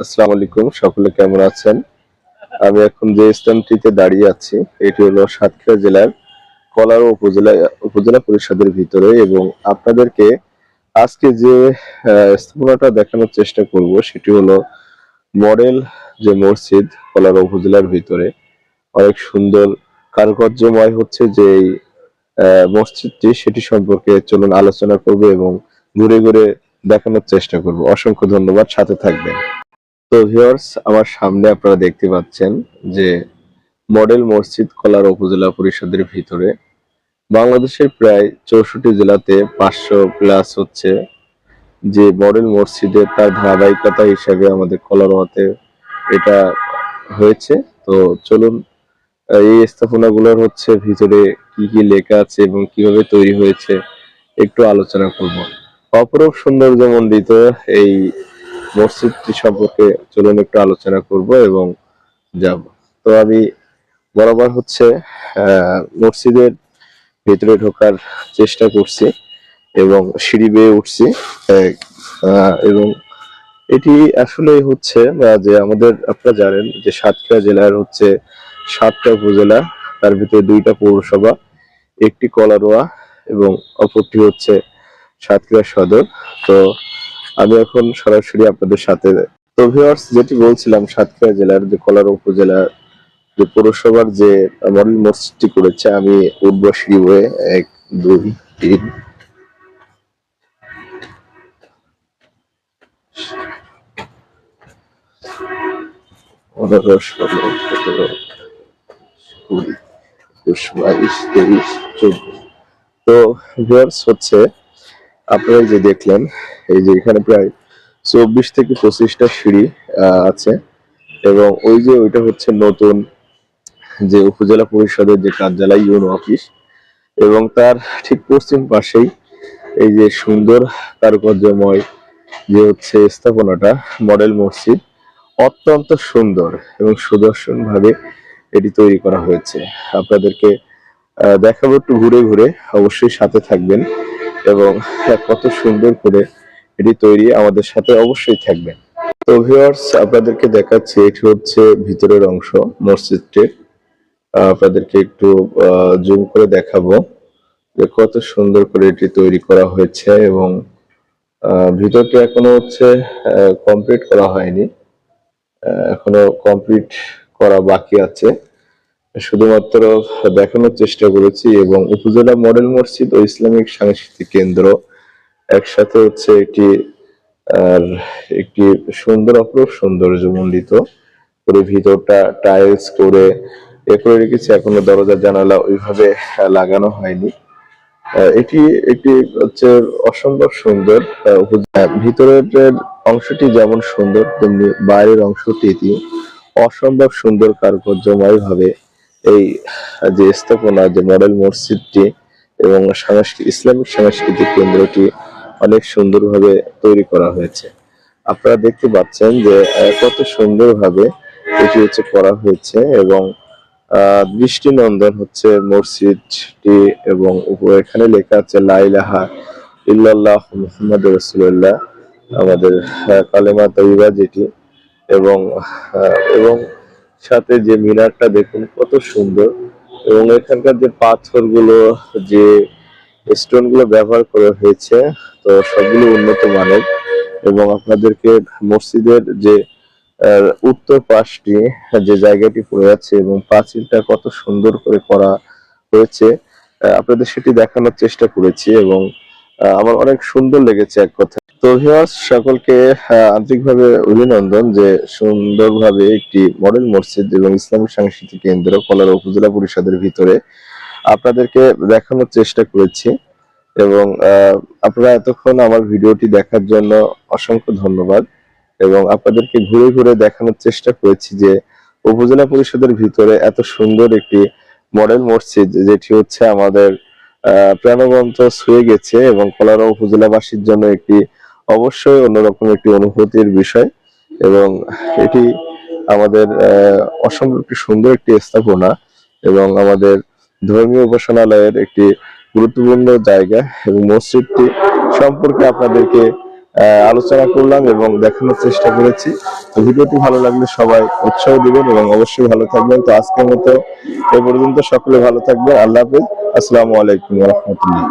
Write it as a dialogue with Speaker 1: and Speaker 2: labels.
Speaker 1: আসসালামু আলাইকুম, সকলে কেমন আছেন? আমি এখন যে স্থানটিতে দাঁড়িয়ে আছি এটি হলো সাতক্ষীরা জেলার কলারো উপজেলা পরিষদের ভিতরে, এবং আপনাদেরকে আজকে যে স্থাপনাটা দেখানোর চেষ্টা করব সেটি হলো মডেল যে মসজিদ কলারো উপজেলার ভিতরে। অনেক সুন্দর কারুকার্যময় হচ্ছে যে এই মসজিদটি, সেটি সম্পর্কে চলুন আলোচনা করব এবং ঘুরে ঘুরে দেখানোর চেষ্টা করব। অসংখ্য ধন্যবাদ, সাথে থাকবেন। তো ভিউয়ার্স, আমার সামনে আপনারা দেখতে পাচ্ছেন যে মডেল মসজিদ কলার উপজেলা পরিষদের ভিতরে। বাংলাদেশের প্রায় 64 জেলাতে 500 প্লাস হচ্ছে যে মডেল মসজিদের তার ধারাবাহিকতা হিসাবে আমাদের কলারোয়াতে এটা হয়েছে। তো চলুন এই স্থাপনাগুলোর হচ্ছে ভিতরে কি কি লেখা আছে এবং কিভাবে তৈরি হয়েছে একটু আলোচনা করব। অপরূপ সৌন্দর্যমণ্ডিত এই মসজিদটি সম্পর্কে চলুন একটু আলোচনা করব এবং যাব। তো আমি বরাবর হচ্ছে মসজিদের ভিতরে ঢোকার চেষ্টা করছি এবং সিঁড়ি বেয়ে উঠছি। এবং এটি আসলে হচ্ছে যে আমাদের, আপনারা জানেন যে সাতক্ষীরা জেলার হচ্ছে 7টা উপজেলা, তার ভিতরে 2টা পৌরসভা, একটি কলারোয়া এবং অপরটি হচ্ছে সাতক্ষীরা সদর। তো আমি এখন সরাসরি আপনাদের সাথে, তো ভিউয়ার্স যেটি বলছিলাম, সাতক্ষীরা জেলার যে কলারো উপজেলা যে পৌরসভার যে মডেল মসজিদটি করেছে, আমি উঠবো সিঁড়ি হয়ে 1 2 3 15 16 17 20 21 22 23 24। তো ভিউয়ার্স হচ্ছে আপনারা যে দেখলেন, এই যে এখানে প্রায় 24 থেকে 25টা সিঁড়ি আছে, এবং ওই যে ওইটা হচ্ছে নতুন যে উপজেলা পরিষদের যে কার্যালয়, ইউনো অফিস, এবং তার ঠিক পশ্চিম পাশেই এই যে সুন্দর কারুকার্যময় যে হচ্ছে স্থাপনাটা মডেল মসজিদ, অত্যন্ত সুন্দর এবং সুদর্শন ভাবে এটি তৈরি করা হয়েছে। আপনাদেরকে দেখাবো একটু ঘুরে ঘুরে, অবশ্যই সাথে থাকবেন এবং কত সুন্দর করে এটি তৈরি, আমাদের সাথে অবশ্যই থাকবেন। তো ভিউয়ার্স, আপনাদেরকে দেখাচ্ছি এটি হচ্ছে ভিতরের অংশ মসজিদটির। আপনাদেরকে একটু জুম করে দেখাবো যে কত সুন্দর করে এটি তৈরি করা হয়েছে, এবং ভিতরটি এখনো হচ্ছে কমপ্লিট করা হয়নি, এখনো কমপ্লিট করা বাকি আছে। শুধুমাত্র দেখানোর চেষ্টা করেছি, এবং উপজেলা মডেল মসজিদ ও ইসলামিক সাংস্কৃতিক কেন্দ্র একসাথে হচ্ছে এটি, আর একটি সুন্দর অপরূপ সৌন্দর্যমণ্ডিত করে ভিতরটা টাইলস করে এ করে রেখেছে। এখনো দরজা জানালা ওইভাবে লাগানো হয়নি। এটি একটি হচ্ছে অসম্ভব সুন্দর। ভিতরের অংশটি যেমন সুন্দর, তেমনি বাইরের অংশটি অসম্ভব সুন্দর কারুকার্যময় ভাবে এই যে স্থাপনা, যে মডেল মসজিদটি এবং ইসলামিক সাংস্কৃতিক কেন্দ্রটি অনেক সুন্দরভাবে তৈরি করা হয়েছে। আপনারা দেখতে পাচ্ছেন যে কত সুন্দরভাবে এটি হচ্ছে করা হয়েছে, এবং দৃষ্টিনন্দন হচ্ছে মসজিদটি, এবং উপরে এখানে লেখা আছে লা ইলাহা ইল্লাল্লাহ মুহাম্মাদুর রাসূলুল্লাহ, আমাদের কালেমা তৈবা যেটি, এবং এবং সাথে যে মিনারটা দেখুন কত সুন্দর, এবং এখানকার যে পাথরগুলো, যে স্টোনগুলো ব্যবহার করা হয়েছে, তো সবগুলো উন্নত মানের। এবং আপনাদেরকে মসজিদের যে উত্তর পাশটি, যে জায়গাটি পড়ে আছে এবং পাঁচিলটা কত সুন্দর করে করা হয়েছে, আপনাদের সেটি দেখানোর চেষ্টা করেছি, এবং আমার অনেক সুন্দর লেগেছে এক কথা। তো ভিউয়ার্স, সকলকে আন্তরিকভাবে অভিনন্দন যে সুন্দরভাবে একটি মডেল মসজিদ এবং ইসলামিক সাংস্কৃতিক কেন্দ্র কলার উপজেলা পরিষদের ভিতরে আপনাদেরকে দেখানোর চেষ্টা করেছি, এবং আপনারা এতক্ষণ আমার ভিডিওটি দেখার জন্য অসংখ্য ধন্যবাদ। এবং আপনাদেরকে ঘুরে ঘুরে দেখানোর চেষ্টা করেছি যে উপজেলা পরিষদের ভিতরে এত সুন্দর একটি মডেল মসজিদ, যেটি হচ্ছে আমাদের প্রাণবন্ত ছুঁয়ে গেছে, এবং কলারো উপজেলাবাসীর জন্য একটি অবশ্যই অন্যরকম একটি অনুভূতির বিষয়। এবং এটি আমাদের অসম্ভব একটি সুন্দর একটি স্থাপনা, এবং আমাদের ধর্মীয় উপাসনালয়ের একটি গুরুত্বপূর্ণ জায়গা। এবং মসজিদটি সম্পর্কে আপনাদেরকে আলোচনা করলাম এবং দেখানোর চেষ্টা করেছি। তো ভিডিওটি ভালো লাগলে সবাই উৎসাহ দিবেন এবং অবশ্যই ভালো থাকবেন। তো আজকের মতো এ পর্যন্ত, সকলে ভালো থাকবেন। আল্লাহ হাফেজ। আসসালামু আলাইকুম ওয়া রাহমাতুল্লাহ।